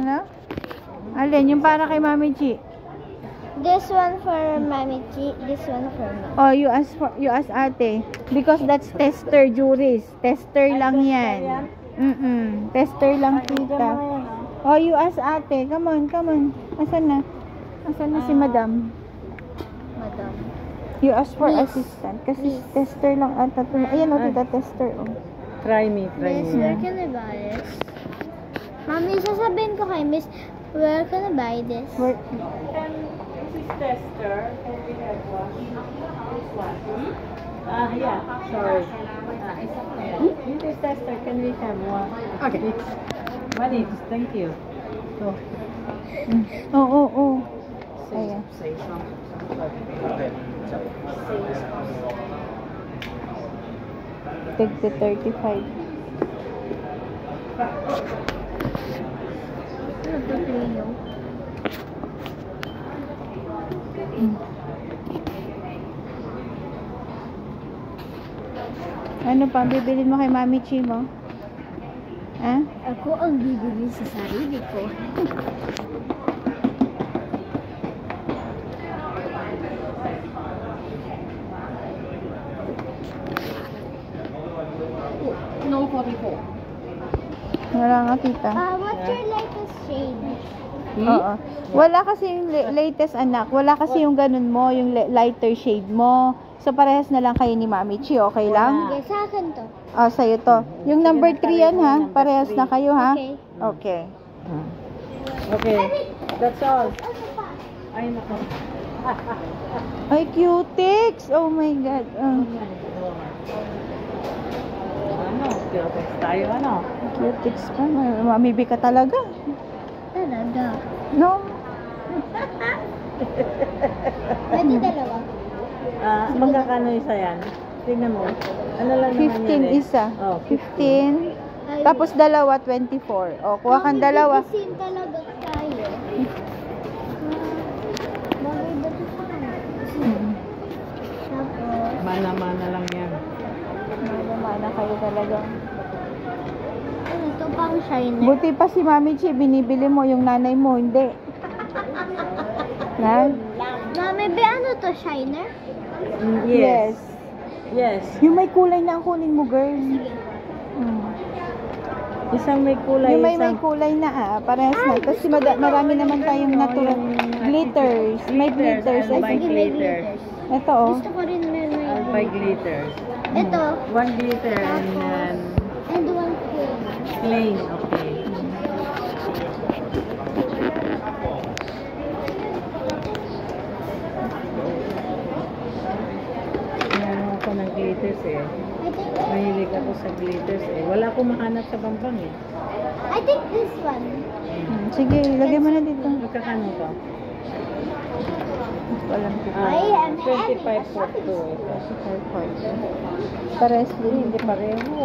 Ano? Alin? Yung para kay Mami Chi. This one for Mami Chi, this one for me. Oh, you ask ate. Because that's tester, juris. Tester lang yan. Tester lang, tita. Oh, you ask ate. Come on, come on. Asan na? Asan na si madam? Madam. You ask for Miss. assistant. Kasi Miss. tester lang ata. Ayan o, tita, tester. Oh. Try me. Miss, where can I buy this? Mami, sasabihin ko kay Miss, where can I buy this? Where? This is tester. And we have one. This one. Yeah. Sorry. This is tester. Can we have one? Okay. One each. Thank you. So, Oo. Ayan. say something. Tig to 35. Ano to, Trio? Ano pa bibilin mo kay Mami Chi mo? Ha? Ako ang bibili sa sarili ko. No 44. Wala nga, tita. What's your latest shade? Oo. Wala kasi yung latest, anak. Wala kasi yung ganun mo, yung lighter shade mo. So, parehas na lang kayo ni Mami Chi. Okay lang? Okay, sa akin to. Oh, sa'yo to. Yung number 3 yan, ha? Parehas na kayo, ha? Okay. Okay. Okay. That's all. Ay, nako. Ay, cutics! Oh my God. Ano? Cutics tayo, ano? Cutics pa. Mamibi ka talaga. Talaga. No? Pwede dalawa. Magkakano isa yan? Tingnan mo. Ano lang naman 15 yan eh? isa. Oh, 15. Tapos dalawa, 24. O, kuha kang dalawa. Magbibisin talaga tayo. Magbibisin pa Tapos, Mana-mana lang yan. Mana kayo talaga. ano to, pang shiner? Buti pa si Mami Chi, binibili mo yung nanay mo, hindi. Ha? Mami, ano to, shiner? Yes. Yes. Yung may kulay na ang kunin mo, girl. Sige. Isang may kulay, Yung may isang... kulay na, parehas na. Tapos marami naman tayong natural glitters. May glitters. I'll buy Sige, may glitters. glitters. Ito, oh. Gusto ko rin may I'll buy glitters. Ito. One glitter and And one plain. plain. Okay. Ano ako ng glitters eh. I think Mahilig ako sa glitters eh. Wala akong mahanap sa Bambang eh. I think this one. Sige, lagay mo na dito. Magkakano to? Walang I am having a 25 for shopping 2 ito. Parehas din. Hindi pareho.